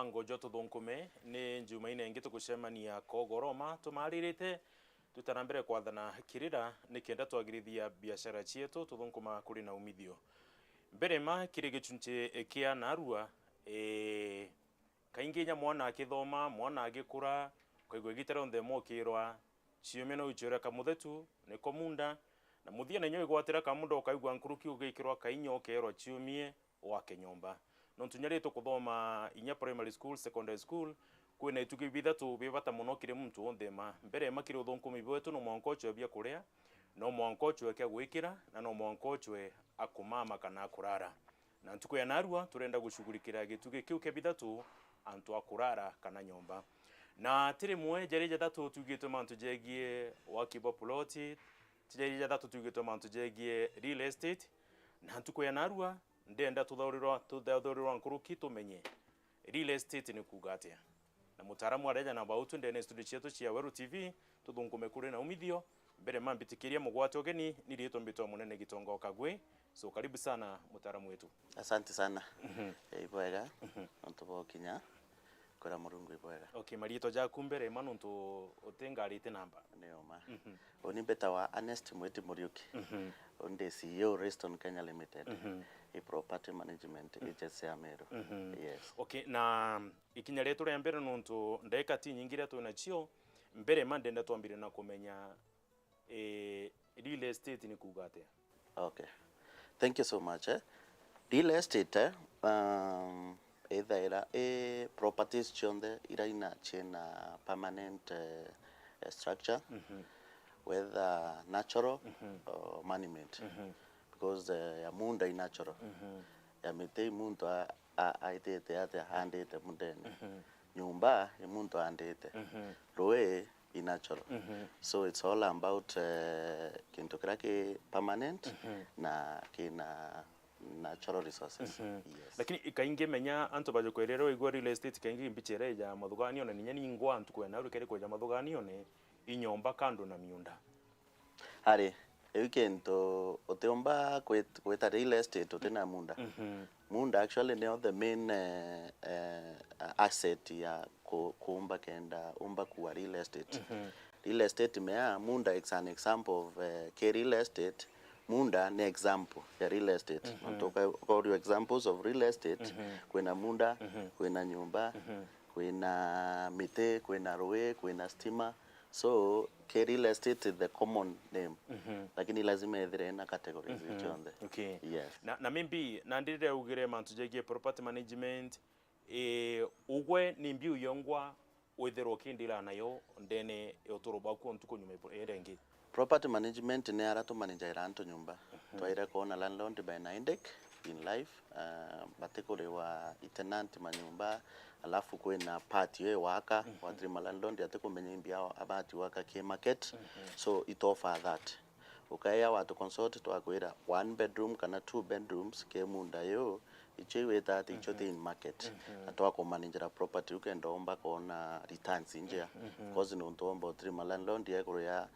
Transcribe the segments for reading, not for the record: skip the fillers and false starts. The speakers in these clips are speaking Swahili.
Ngojo Tuthunkume ni njumaine ingi tugucemania kogoroma tumaririte tutarambere kwathana kirira nikenda twagirithia biashara cietu Tuthunkuma kuri na umithio mbere ma kiri gicunche kia narua kaingi nya mwana akithoma mwana agikura kaigwe gitero nthemo kirwa ciume no icura kamuthetu ni komunda na muthia na nyo igwatira kamundo kaigwa nkuruki ugikirwa kainyo kerwa ciumie wa kenyomba no tunyarito kuthoma inya primary school secondary school kwina ituki bithatu bibata muno kire muntu onthema mbere makire Uthunkume bwetu no mwankocho bya kuria no mwankocho kya gwikira na no mwankocho akumama kana kurara na ntuko ya narua turenda gushughulikira gituki kiu ke bithatu antu akurara kana nyomba na tiri mwe jarija thatu tugito mantu jegie wakibo ploti jarija thatu tugito mantu jegie real estate na ntuko ya narua ndenda tuthauririrwa nkuruki tumenye real estate ni kugatia na mutaramu areja na bautu ndene studio chetu cia Weru TV Tuthunkume kuri na umithio mbere mambitikiria mugwate ogeni ni rito mbito munene Gitonga Kagwe so karibu sana mutaramu wetu. Asante sana. Ibwega onto kinya kora murungu ibwega. Okay, marito ja kumbere manuntu otengarite namba neoma oni betawa Ernest Mweti Muriuki onde CEO Reston Kenya Limited a property management agency Ameru. Yes. Okay, na ikinya letu ya mbere nuntu ndeka ti nyingira tu na cio mbere mandenda twambire na kumenya real estate ni kugate. Okay, thank you so much. Real estate either properties chonde iraina chena permanent structure whether natural or man-made because ya munda is natural ya mitei muntu aitete ate handete mundene nyumba muntu andete roe is natural so it's all about kintu kirake permanent na kina natural resources. Yes. Lakini ikainge menya anto baje kwerero igwa real estate kainge mbichere ya mathuganio na ninyani ingwa antu kwena rukere kwa mathuganio ne inyomba kando na miunda. Hari weekend to oteomba kweta real estate otena munda. Munda actually ne the main asset ya kuumba kenda umba kuwa real estate. Real estate mea munda is an example of ke real estate. Munda ni example ya real estate. Natoka kwa examples of real estate kwena munda, kwena nyumba, kwena mite, kwena roe, kwena stima. So ke real estate is the common name. Lakini lazima ethire na categories ichonde. Okay. Yes. Na maybe na ndire ugire mantu jegie property management ugwe ni mbiu yongwa wethero kindira nayo ndene otoro Bwaku ntuko nyume erengi. Property management ni arato manager anto nyumba. Twaira kuona landlord by Nindec in life batekole wa tenant manyumba alafu kwena party waka wa landlord yateko menye mbia abati waka ke market so it offer that ukaya watu consult twakwira 1 bedroom kana 2 bedrooms ke munda yo ichewe that ichote in market atwa ko manager property ukenda omba kona returns nje because no ntombo trima landlord yakoro ya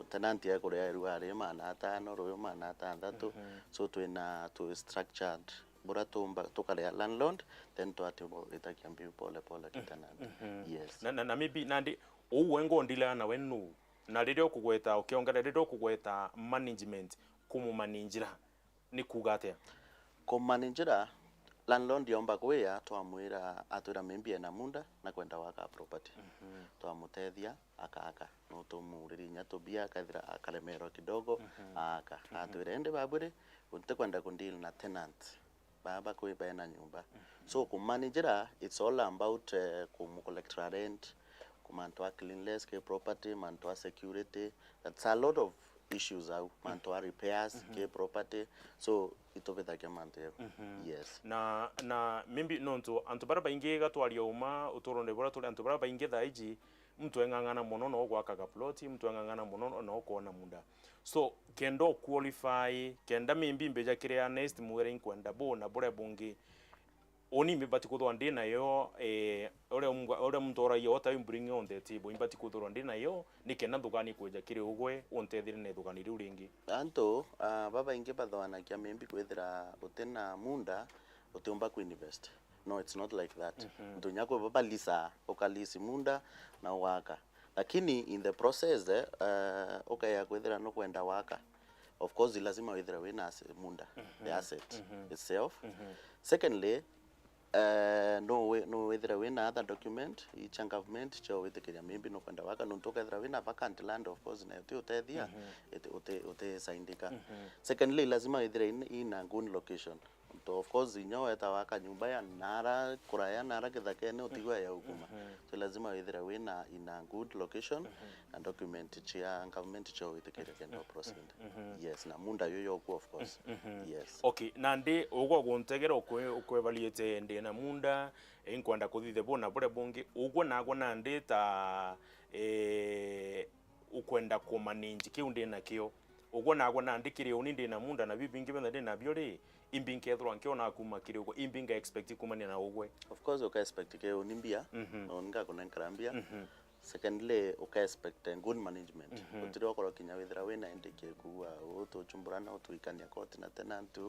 tenant yakoro ya ruare mana atano royo mana atandatu so twina to structured bora tumba tukale landlord then to atibo itakiambi pole pole kitanant. Yes. Na maybe nandi uwengo ndila na wenu na rero kugweta ukiongera rero kugweta management kumu manager ni kugate ko manager landlord yomba kwea twamwira atwira membia na munda na kwenda waka property twamutethia aka no tumuriri nyato bia kathira akalemero kidogo aka atwira ende babure unte kwenda kundil na tenant baba kuiba na nyumba so ku manager it's all about kum collect rent kumantoa cleanliness ke property mantoa security that's a lot of issues out mantoa repairs ke property so itobetha ke mantoa. Yes. Na mimbi nonto antubara bainge gatwaria uma utoronde bora tuli antubara bainge thaiji mtu engangana muno no gwakaga plot mtu engangana muno no kuona munda so kendo qualify kenda mimbi mbeja kire next muwere inkwenda bona bora bungi oni mbati kuthwa ndina yo ore mtora yo ta bring on the table mbati kuthwa ndina yo nikena thugani kweja kire ugwe ontethire ne thugani riu ringi anto baba inge bathwana kya membi kwethira utena munda utumba ku invest No, it's not like that. Dunyako babalisa okalisi munda na waka. Lakini in the process okay ya kwethera no kwenda waka. Of course lazima wethera wina munda the asset itself. Secondly, no wethera wina other document each government cho wethekenya maybe no kwenda waka no toka wethera wina vacant land of course na yote utethia ute saindika. Secondly lazima wethera in a good location. So of course inyo etawaka nyumba ya nara kuraya nara kithakene utigwa ya hukuma. So lazima wethera wina in a good location and document chia government cho wethekenya no proceed. Yes, na munda yoyo ku of course. Yes. Okay, nandi ugwo guntegera ukwevaliete ndi na munda enkwanda kuthithe bona bure bungi ugwo nago nandi ta ukwenda kumanage kiundi nakio ugwo nago nandi kiri unindi na munda na bibingi benda ndi na biori imbinke thro ankio na kuma kiri ugwo imbinga expect kumania na ugwe. Of course uka expect ke unimbia no nga kuna nkarambia. Secondly uka expect good management. Utiri okoro kinya withira wina indike kuwa uto chumburana utuikania court na tenant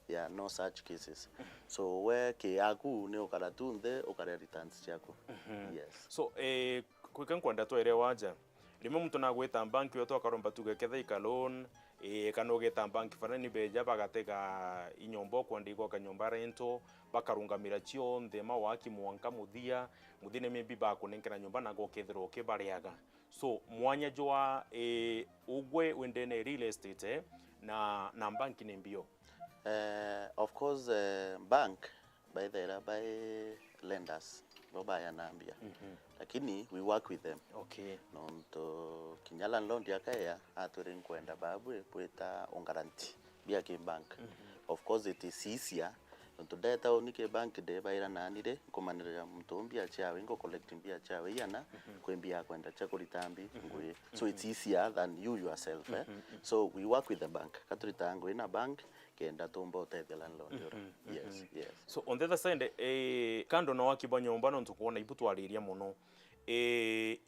there are no such cases. So where ke yaku ni ukara tunde ukara returns chako. Yes. So kwikan kwanda to ere waja limo mtu na gweta banki yo to akaromba tugeketha ikalon kanogeta banki fanani beja bagatega inyombo kwandiko kanyomba rento bakarungamira chionde mawaki mwanka muthia muthine maybe bakunenkera nyomba na gokethero ke bariaga. So mwanya jwa ugwe wendene real estate na banki nembio. Of course bank by lenders bobaya naambia. Lakini we work with them. Okay. Nonto kinyala loan yakaya aturi kwenda babu kweta on guarantee bia ke bank. Of course it is easier nonto data onike bank de baira nanire kumanira mtombia chawe ngo collecting bia chawe yana kwembia kwenda cha kulitambi nguye. So it's easier than you yourself. So we work with the bank. Katurita ngo ina bank kenda tombo tete landlord. Yes, yes. So on the other side kando na wakiba nyomba no tukuona ibutwariria muno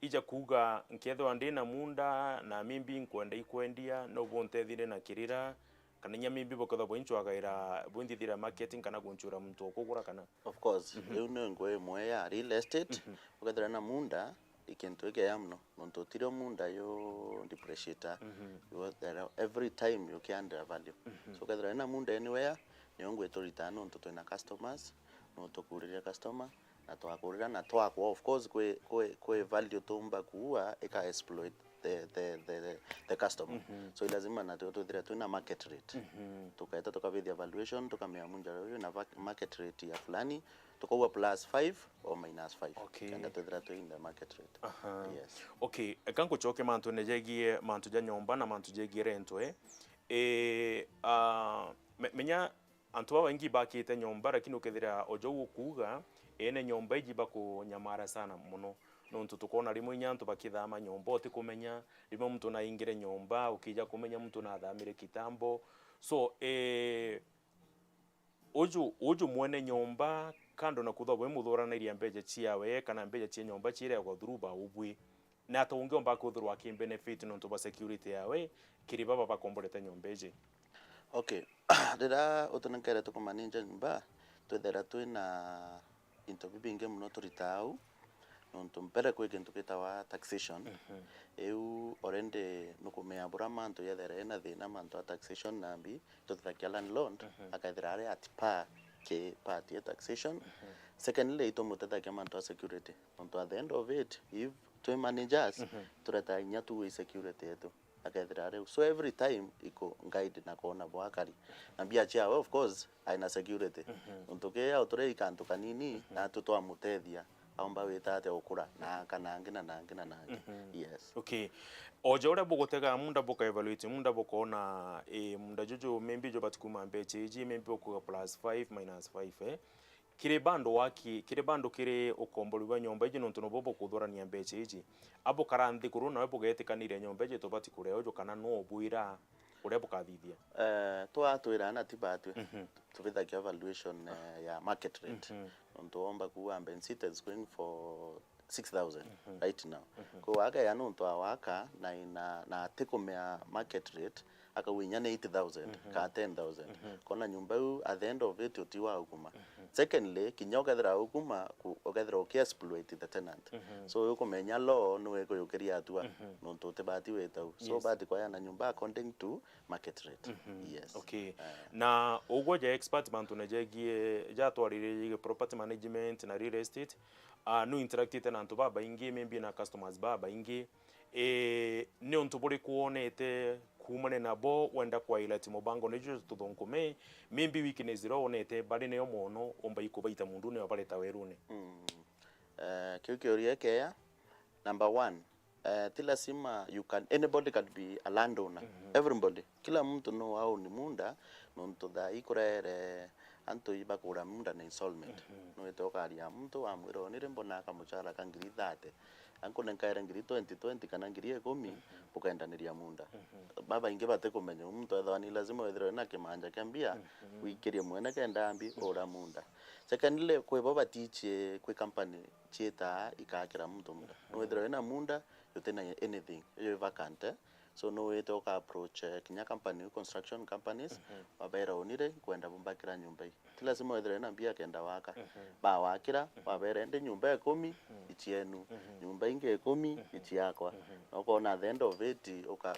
ija kuga nketho ndi na munda na mimbi nkwenda ikwendia no bontethire na kirira kana nya mimbi bokotha bwinchwagaira bwindithira marketing kana gunchura muntu okugura kana. Of course uno ngwe mwe ya real estate ukethira na munda ikintu ike yamno nonto tiro munda yo depreciate every time you can value. So ukethira na munda anywhere nyongwe to return nonto to na customers no to kuriria customer na to akurira na to akwa of course kwe value tomba kuwa eka exploit the customer. So lazima na to to na market rate tukaita tukavidi evaluation tukamea munja yo na market rate ya fulani tukawa +5 or -5. Okay. And to in the market rate. Yes. Okay, kanko choke mantu nejegie mantu ja nyomba na mantu jegie rento menya antu wengi bakite nyomba lakini ukethira ojo kuga ene nyomba ijiba ku nyamara sana muno nontu tukona rimwe nyantu bakithama nyomba oti kumenya rimwe mtu na ingire nyomba ukija kumenya mtu na athamire kitambo. So oju mwene nyomba kando na kutho bwe muthorana iria mbeje ciawe kana mbeje cia nyomba cire kwa dhuruba ubwi na to ungiomba kuthurwa ki benefit nontu ba security yawe kiri baba bakombolete nyombeje. Okay. Dira utunankere tukumanija nyumba twethera twina into bibinge muno turitau nonto mpere kwegento kitawa taxation. Eu orende nukumea buramanto yethera ena thina manto taxation nambi tuthakia landlord akaithirare atipa ke part ya taxation. Secondly ito mutata manto security nonto at the end of it if to managers turata nyatu security yetu akaithirare. So every time iko guide na kona bwakari na bia chia of course aina security ntoke auture ikanto kanini na tutoa mutethia aomba witate okura na kana ngina na ngina na. Yes. Okay. Ojo ore bogotega munda boka evaluate munda bokona munda jojo maybe jo batukuma mbeche ji maybe okuga +5 -5 kire bando kire okomboliwa nyomba iji nonto nobobo kuthorania mbeche iji abo karanthi kuru na webo getekanire nyomba iji tobati kure ojo kana no buira ure bukathithia to atwira na tibatwe tubithakia evaluation ya market rate nonto omba kuwa benzita is going for 6,000 right now. Ko aga ya nonto awaka na tekomea market rate akawinya 8,000 ka 10,000 kona nyumba at the end of it utiwa hukuma Secondly, kinyokethera ukuma okethera ukiexploit the tenant. So ukumenya law no ekuyokeria atua no tote bati wetau. So bati kwa na nyumba according to market rate. Yes. Okay. Na ugo ja expert bantu na jegie ja twarire property management na real estate no interactive tenant baba ingi maybe na customers baba ingi ne ontuburi kuonete kumane nabo wenda kwa ila timobango nejo Tuthunkume maybe weakness zero onete bali ne omono omba ikubaita mundu ne abaleta werune. Kyoria kea number 1 tilasima anybody can be a landowner. Everybody kila mtu no au ni munda no ntoda ikurere anto ibakura munda na installment no etoka ali mtu amwiro ni mbona akamuchara kangiri 30 anko nenkaira ngiri 2020 kana ngiri 10 bukaendaniria munda baba inge bate kumenya mtu athani lazima wethero na kimanja kiambia wikirie mwene kendambi ora munda. Secondly kwe baba tiche kwe company cheta ikakira mtu munda no wethero na munda yotena anything yo vacant. So no way to approach kinya company construction companies wabera onire kwenda bumbakira nyumba hii lazima wethero na mbia kenda waka ba wakira wabera ende nyumba 10 ichienu nyumba inge 10 ichi yakwa noko na the end of it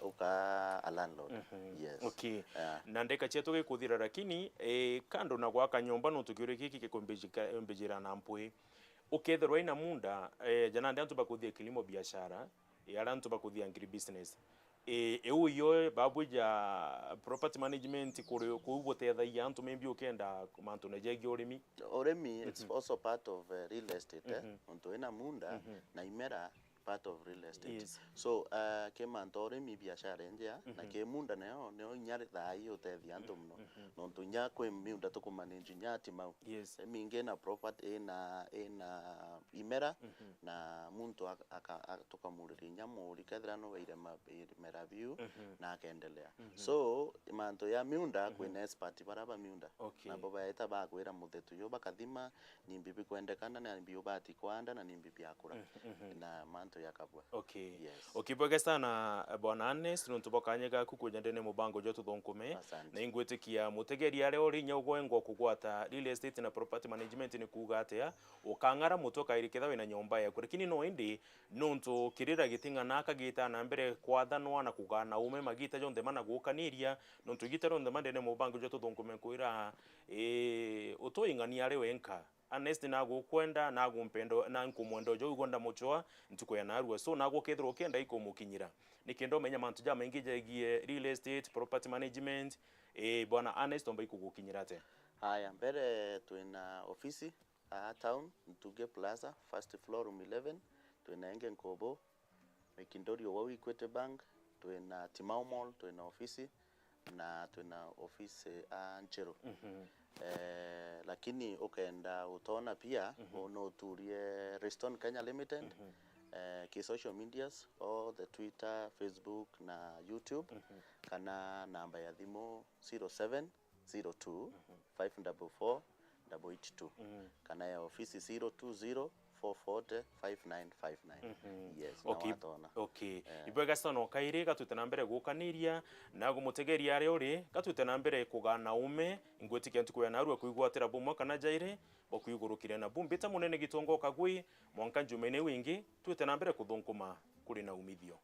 uka a landlord. Yes. Okay. Na ndeka chetu gikuthira lakini kando na gwaka nyumba no tukiure kiki kikombejira na mpwe ukethero ina munda jana ndantu bakuthia kilimo biashara yarantu bakuthia ngiri business uyo babu ja property management kuri kubotethaia antu maybe ukenda mantu na jegi oremi it's also part of real estate onto ina munda na imera part of real estate. Yes. So kema oremi biashara njia na ke munda nayo ne nyari thai utethia antu mno no tunya kwe munda to kumanage nyati mau. Yes. Minge na property na imera na muntu atokamuriri nyamuri kethira no weire mera view na akaendelea. So manto ya miunda kwina expert baraba miunda na baba eta bakwira muthetu yo bakathima ni bibi kwendekana na bibi bati kwanda na ni bibi akura na manto ya kabwa. Okay. Yes. Okay, bwege sana bwana Anes ntumbokanyega kukujandene mubango jo Tuthunkume na ingwetikia mutegeri are ori nyogwo ngo kugwata real estate na property management ni kuga atia ukangara mutoka iriketha wina nyomba yaku lakini no indi nuntu kirira gitinga naka gita na mbere kwathanwa na kugana ume magita jonde mana gukaniria nuntu gita ronde mandene mubango jo Tuthunkume kuira utoingani are wenka Ernest na gukwenda na gumpendo na nkumwendo jo ugonda muchoa ntuko ya narua so na gukethro kenda ikomukinyira nikendo menya mantu ja maingi jegie real estate property management bwana Ernest omba ikugukinyira te. Haya mbere tuina ofisi town Ntuge Plaza first floor room 11 tuina enge Nkobo Mekindorio wa Equity Bank tuina Timao Mall tuina ofisi na tuina ofisi Nchero. Lakini ukaenda utaona pia unoturie Reston Kenya Limited ki social medias or the Twitter, Facebook na YouTube kana namba ya thimo 0702 544 882 kana ya ofisi 020 440 5959. Yes. Okay. Okay. Ibwega sana kaire gatute na mbere gukaniria na gumutegeri are ori gatute na mbere kugana ume ingwetike ntuko ya narua kuigwatira bumwa kana jaire bokuigurukire na bumbita munene gitongo kagwi mwanka njumene wingi tute na mbere kuthunkuma kuri na umithio.